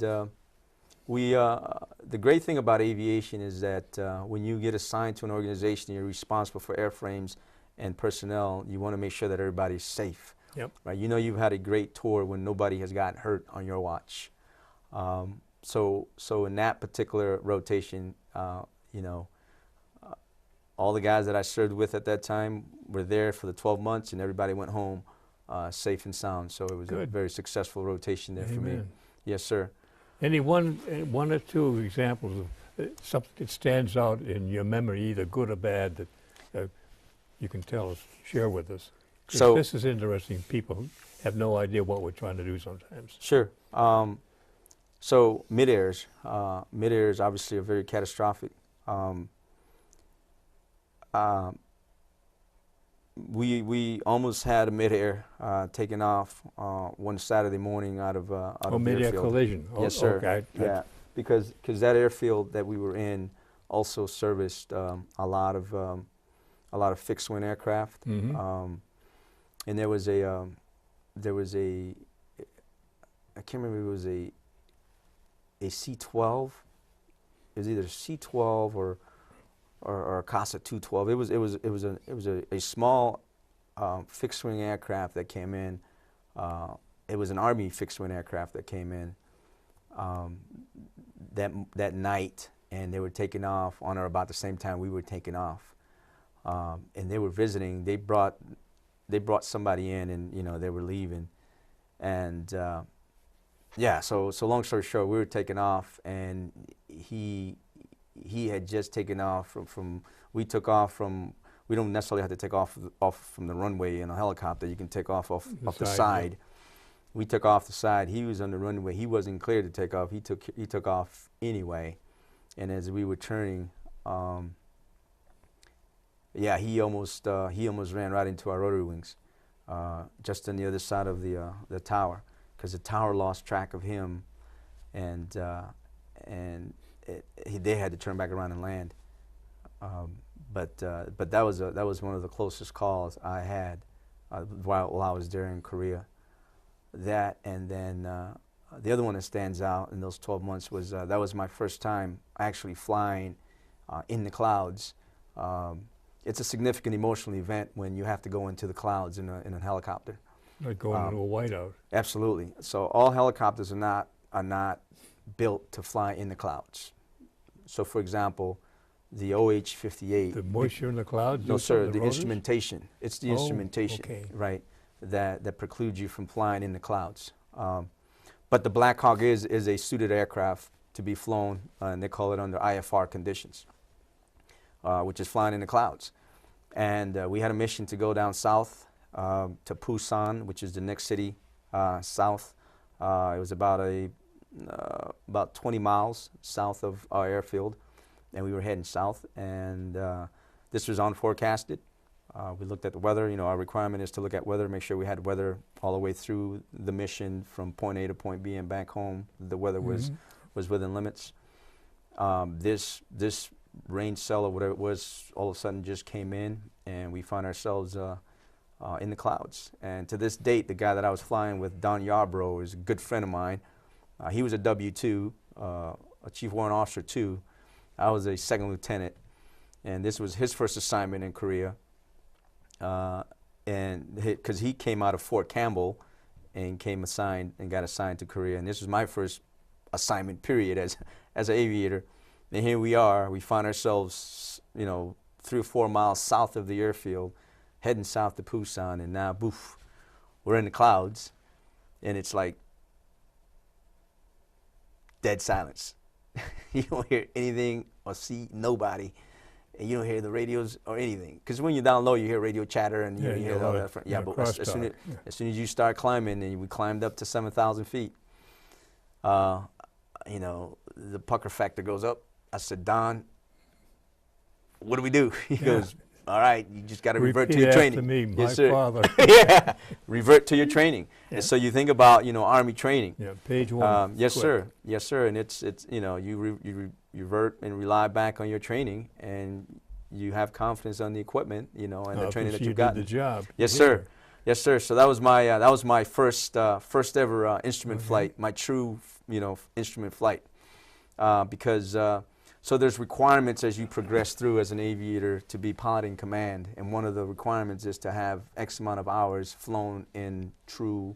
the great thing about aviation is that when you get assigned to an organization, you're responsible for airframes and personnel. You want to make sure that everybody's safe. Yep. Right? You've had a great tour when nobody has gotten hurt on your watch. So in that particular rotation, all the guys that I served with at that time were there for the 12 months, and everybody went home safe and sound. So it was a very successful rotation there for me. Yes, sir. Any one or two examples of something that stands out in your memory, either good or bad, that you can share with us? So this is interesting. People have no idea what we're trying to do sometimes. Sure. So mid-airs obviously are very catastrophic. We almost had a mid-air taken off one Saturday morning out of mid-air collision. Yes, sir. Okay. Yeah, because that airfield that we were in also serviced a lot of fixed-wing aircraft, and there was a I can't remember, it was a C-12. It was either C-12 or a Casa 212. It was a small fixed wing aircraft that came in. It was an Army fixed wing aircraft that came in that night, and they were taking off on or about the same time we were taking off, and they were visiting. They brought somebody in, and they were leaving, and yeah. So long story short, we were taking off, and he had just taken off from we took off from, we don't necessarily have to take off from the runway in a helicopter. You can take off the side. Yeah. We took off the side. He was on the runway. He wasn't clear to take off. He took off anyway. And as we were turning, yeah, he almost ran right into our rotary wings, just on the other side of the tower, because the tower lost track of him, and they had to turn back around and land. But that was one of the closest calls I had while I was there in Korea. That, and then the other one that stands out in those 12 months was that was my first time actually flying in the clouds. It's a significant emotional event when you have to go into the clouds in a helicopter. Like going into a whiteout. Absolutely. So all helicopters are not built to fly in the clouds. So, for example, the OH-58. The moisture in the clouds? No, sir. The instrumentation. It's the instrumentation, right, that precludes you from flying in the clouds. But the Black Hawk is a suited aircraft to be flown, and they call it under IFR conditions, which is flying in the clouds. And we had a mission to go down south to Busan, which is the next city south. It was about 20 miles south of our airfield, and we were heading south, and this was unforecasted. We looked at the weather. Our requirement is to look at weather, make sure we had weather all the way through the mission from point A to point B and back home. The weather was within limits. This rain cell or whatever it was all of a sudden just came in, and we found ourselves in the clouds. And to this date, the guy that I was flying with, Don Yarbrough, is a good friend of mine. He was a W2, a Chief Warrant Officer 2. I was a second lieutenant, and this was his first assignment in Korea. And because he came out of Fort Campbell and got assigned to Korea, and this was my first assignment period as an aviator. And here we are. We find ourselves, 3 or 4 miles south of the airfield, heading south to Busan, and now, boof, we're in the clouds, and it's like dead silence. You don't hear anything or see nobody, and you don't hear the radios or anything. Because when you're down low, you hear radio chatter and you hear all that. Yeah, but as soon as you start climbing, and we climbed up to 7,000 feet, the pucker factor goes up. I said, Don, what do we do? He goes, all right, you just got to revert to your training. Me, my yes, sir. father. Yeah, revert to your training. And so you think about, Army training. Yeah, page 1. Yes, sir. Yes, sir. And it's you revert and rely back on your training, and you have confidence on the equipment, and the training that you've got. Did the job. Yes, sir. Yes, sir. So that was my first ever instrument flight, my true instrument flight, because. So there's requirements as you progress through as an aviator to be piloting command, and one of the requirements is to have X amount of hours flown in true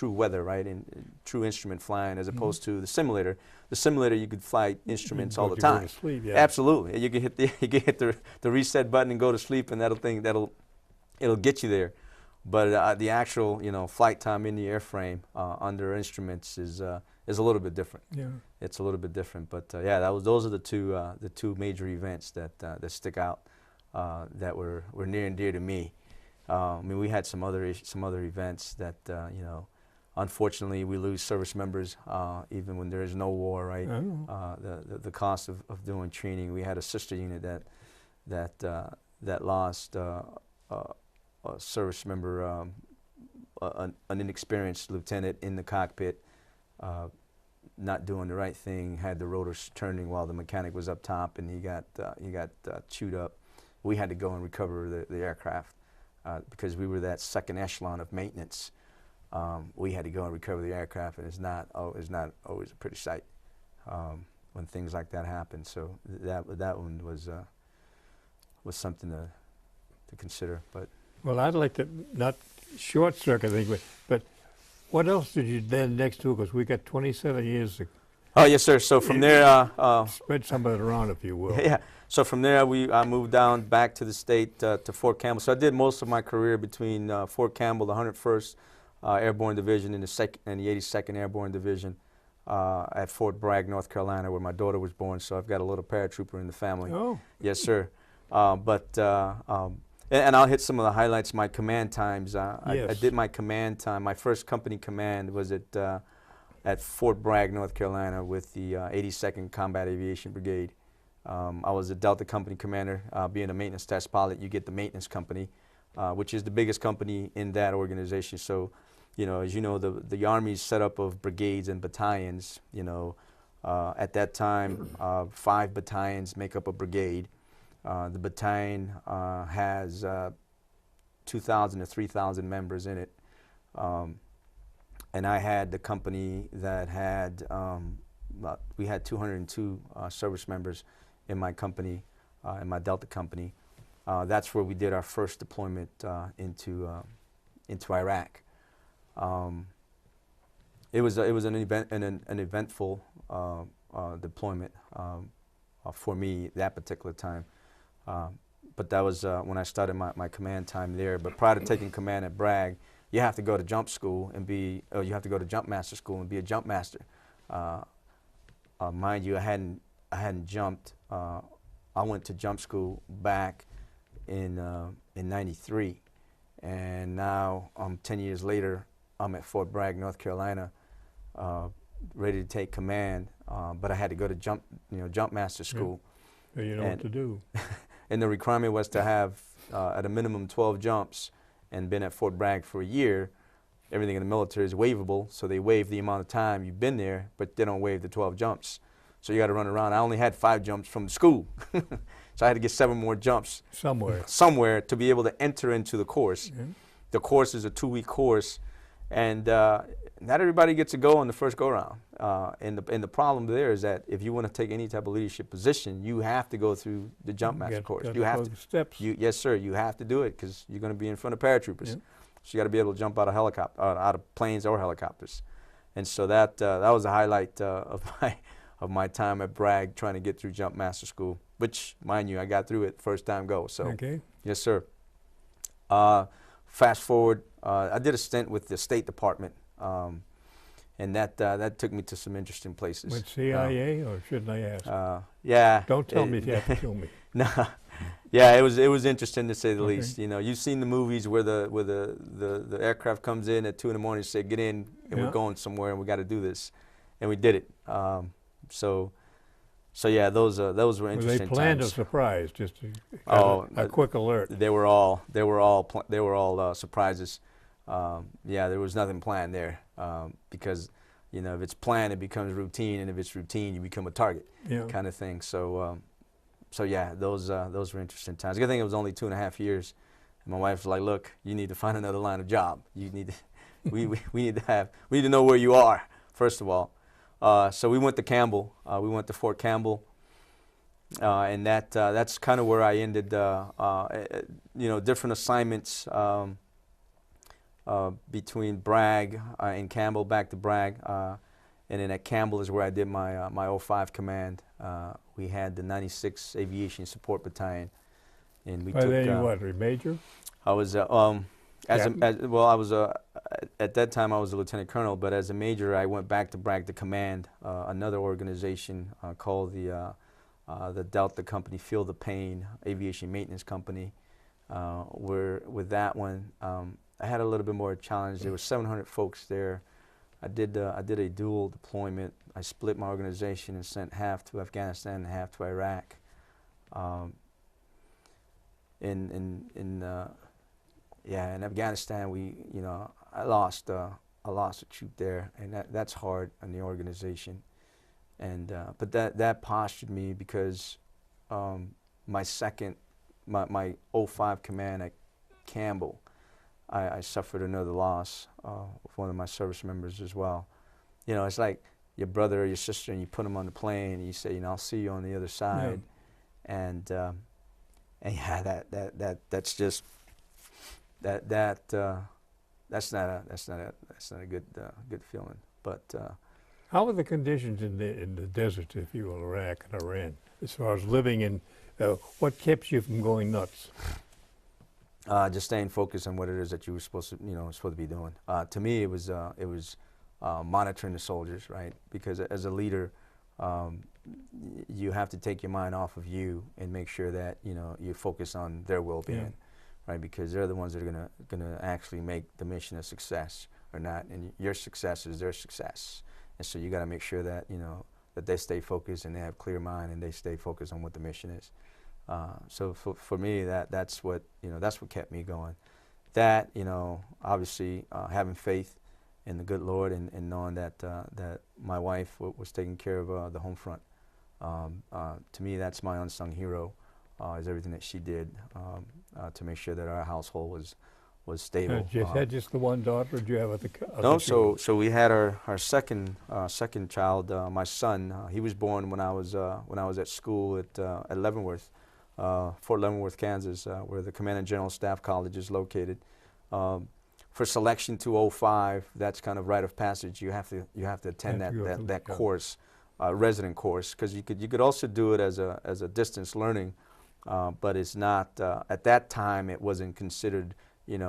weather, right, in true instrument flying, as opposed to the simulator. The simulator, you could fly instruments all the time. Go to sleep, yeah. Absolutely, you can hit the reset button and go to sleep, and it'll get you there. But the actual flight time in the airframe under instruments is a little bit different. Yeah. It's a little bit different, but those are the two major events that stick out that were near and dear to me. I mean, we had some other events that unfortunately we lose service members even when there is no war, right? The cost of doing training. We had a sister unit that lost a service member, an inexperienced lieutenant in the cockpit. Not doing the right thing, had the rotors turning while the mechanic was up top, and he got chewed up. We had to go and recover the aircraft because we were that second echelon of maintenance. We had to go and recover the aircraft, and it's not always a pretty sight when things like that happen. So that one was something to consider. But well, I'd like to not short circuit thing, but. What else did you then next to it? Because we got 27 years to... Oh, yes, sir. So from there... spread some of it around, if you will. Yeah. So from there, I moved down back to the state, to Fort Campbell. So I did most of my career between Fort Campbell, the 101st Airborne Division, and the 82nd Airborne Division at Fort Bragg, North Carolina, where my daughter was born. So I've got a little paratrooper in the family. Oh. Yes, sir. And I'll hit some of the highlights. My command times. I did my command time. My first company command was at Fort Bragg, North Carolina, with the 82nd Combat Aviation Brigade. I was a Delta Company commander. Being a maintenance test pilot, you get the maintenance company, which is the biggest company in that organization. So, as you know, the Army's set up of brigades and battalions. At that time, 5 battalions make up a brigade. The battalion has 2,000 to 3,000 members in it, and I had the company that had we had 202 service members in my company, in my Delta company. That's where we did our first deployment into Iraq. It was an eventful deployment for me that particular time. But that was when I started my command time there. But prior to taking command at Bragg, you have to go to jump school and you have to go to jump master school and be a jump master. Mind you, I hadn't jumped. I went to jump school back in '93, and now 10 years later, I'm at Fort Bragg, North Carolina, ready to take command. But I had to go to jump master school. Yeah. You know what to do. And the requirement was to have at a minimum 12 jumps, and been at Fort Bragg for a year. Everything in the military is waivable, so they waive the amount of time you've been there, but they don't waive the 12 jumps. So you got to run around. I only had 5 jumps from the school, so I had to get 7 more jumps somewhere to be able to enter into the course. Yeah. The course is a 2-week course, and not everybody gets to go on the first go-round. And the problem there is that if you want to take any type of leadership position, you have to go through the jump master course. You have to. Steps. Yes, sir. You have to do it because you're going to be in front of paratroopers. Yeah. So you got to be able to jump out of planes or helicopters. And so that was the highlight of of my time at Bragg trying to get through Jump Master School, which, mind you, I got through it first time go. So, okay. Yes, sir. Fast forward, I did a stint with the State Department, and that took me to some interesting places. With CIA, or shouldn't I ask? Yeah. Don't tell me if you have to kill me. No. Yeah, it was interesting to say the Okay. least. You know, you've seen the movies where the aircraft comes in at 2 in the morning and say, "Get in, and Yeah. we're going somewhere, and we got to do this," and we did it. So yeah, those were Well, interesting they planned times. a surprise, just to a quick alert. They were all surprises. Yeah, there was nothing planned there, because you know, if it's planned, it becomes routine, and if it's routine, you become a target, Yeah. kind of thing. So yeah, those were interesting times. I think it was only 2.5 years, and my wife was like, "Look, you need to find another line of job. You need to, we need to know where you are, first of all." So we went to Campbell. We went to Fort Campbell, and that's kind of where I ended. You know, different assignments between Bragg and Campbell, back to Bragg, and then at Campbell is where I did my 05 command. We had the 96 Aviation Support Battalion, and we By took. then you what, a major? I was well, I was at that time I was a lieutenant colonel, but as a major I went back to Bragg to command another organization called the Delta Company Feel the Pain Aviation Maintenance Company. Where with that one I had a little bit more challenge. There were 700 folks there. I did a dual deployment. I split my organization and sent half to Afghanistan and half to Iraq. In Afghanistan, I lost a troop there, and that's hard on the organization. And but that postured me, because my 05 command at Campbell, I suffered another loss with one of my service members as well. You know, it's like your brother or your sister, and you put them on the plane, and you say, you know, I'll see you on the other side. Yeah. And yeah, that's just that's not a good feeling. But how were the conditions in the desert, if you will, Iraq and Iran, as far as living in? What kept you from going nuts? Just staying focused on what it is that you were supposed to be doing. To me, it was monitoring the soldiers, right? Because as a leader, you have to take your mind off of you and make sure that you focus on their well-being, yeah. Right? Because they're the ones that are gonna actually make the mission a success or not, and your success is their success. And so you got to make sure that that they stay focused and they have clear mind and they stay focused on what the mission is. So for me, that's what kept me going. That obviously having faith in the good Lord and knowing that my wife was taking care of the home front. To me, that's my unsung hero. Is everything that she did to make sure that our household was stable. Had just the one daughter, or did you have other? No, so we had our second child, my son. He was born when I was at school at Leavenworth. Fort Leavenworth, Kansas, where the Command and General Staff College is located. For selection to 05, that's kind of rite of passage. You have to attend that course, resident course, because you could also do it as a distance learning, but it's not at that time. It wasn't considered. It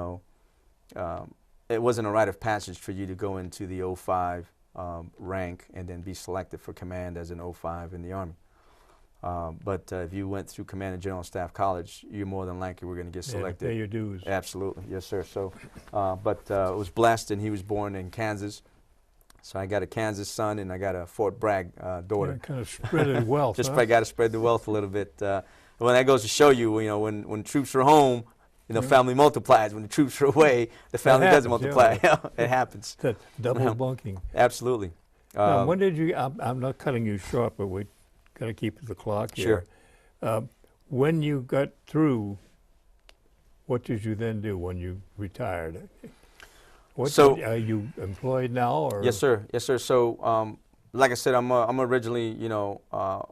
wasn't a rite of passage for you to go into the 05 rank and then be selected for command as an 05 in the Army. But if you went through Command and General Staff College, you're more than likely we're going to get selected. Pay your dues. Absolutely, yes, sir. So, but I was blessed, and he was born in Kansas. So I got a Kansas son, and I got a Fort Bragg daughter. Yeah, kind of spread the wealth. Just huh? got to spread the wealth a little bit. Well, that goes to show you, when troops are home, family multiplies. When the troops are away, the family doesn't multiply. Yeah. It happens. That's double bunking. Absolutely. Now, when did you? I'm not cutting you short, but we got to keep the clock here. Sure. When you got through, what did you then do when you retired? Are you employed now, or? Yes, sir. Yes, sir. So, like I said, I'm originally, I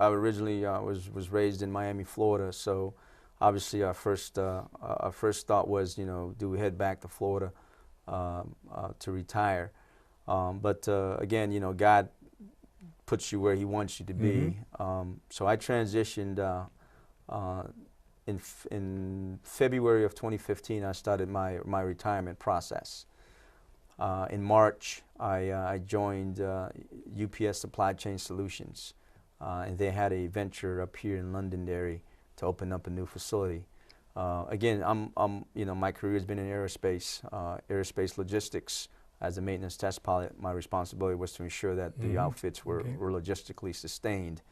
originally was raised in Miami, Florida. So, obviously, our first thought was, do we head back to Florida to retire? But again, God puts you where he wants you to be. So I transitioned in February of 2015. I started my retirement process. In March, I joined UPS Supply Chain Solutions, and they had a venture up here in Londonderry to open up a new facility. Again, my career has been in aerospace logistics. As a maintenance test pilot, my responsibility was to ensure that the outfits were logistically sustained.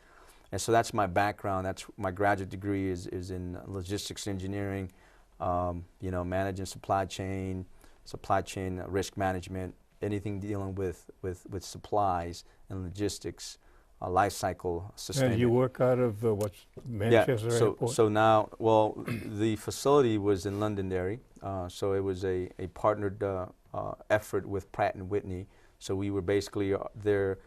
And so that's my background. That's my graduate degree is in logistics engineering, managing supply chain risk management, anything dealing with supplies and logistics, life cycle sustainment. And you work out of what's Manchester Airport? So now, well, the facility was in Londonderry, so it was a partnered effort with Pratt & Whitney. So we were basically their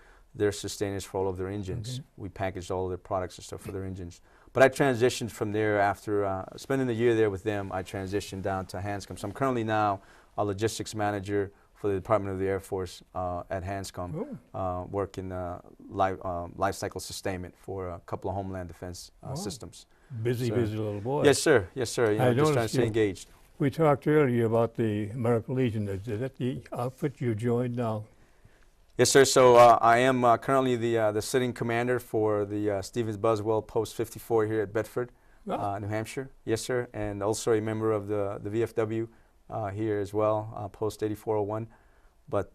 sustainers for all of their engines. We packaged all of their products and stuff for their engines. But I transitioned from there after spending a year there with them. I transitioned down to Hanscom. So I'm currently now a logistics manager for the Department of the Air Force at Hanscom, working life cycle sustainment for a couple of Homeland Defense systems. Busy little boy. Yes, sir. Yes, sir. Just trying to stay engaged. We talked earlier about the American Legion. Is that the outfit you joined now? Yes, sir. So I am currently the sitting commander for the Stevens Buswell Post 54 here at Bedford, New Hampshire. Yes, sir. And also a member of the VFW here as well, Post 8401. But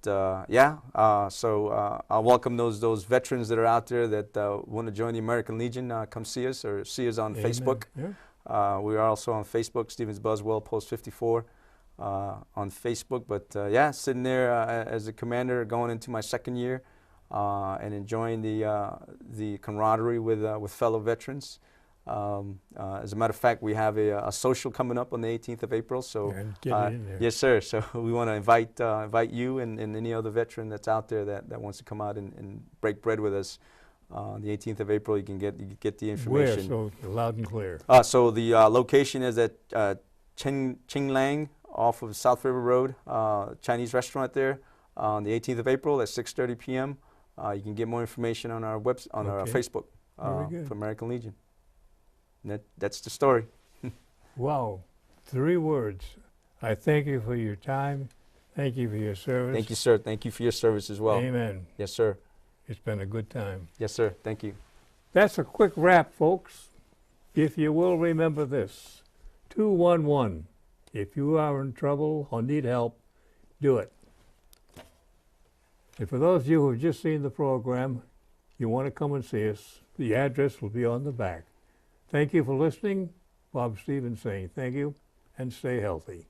so I welcome those veterans that are out there that want to join the American Legion. Come see us or see us on Facebook. Yeah. We are also on Facebook, Stevens Buswell Post 54 on Facebook. But sitting there as a commander, going into my second year, and enjoying the camaraderie with fellow veterans. As a matter of fact, we have a social coming up on the 18th of April. So, yes, sir. So we want to invite you and any other veteran that's out there that wants to come out and break bread with us. On the 18th of April, you can get the information. Where? So loud and clear. So the location is at Qinglang off of South River Road, Chinese restaurant there. On the 18th of April at 6:30 p.m. You can get more information on our our Facebook for American Legion. That's the story. Wow. 3 words. I thank you for your time. Thank you for your service. Thank you, sir. Thank you for your service as well. Amen. Yes, sir. It's been a good time. Yes, sir. Thank you. That's a quick wrap, folks. If you will remember this, 211. If you are in trouble or need help, do it. And for those of you who have just seen the program, you want to come and see us, the address will be on the back. Thank you for listening. Bob Stevens saying thank you and stay healthy.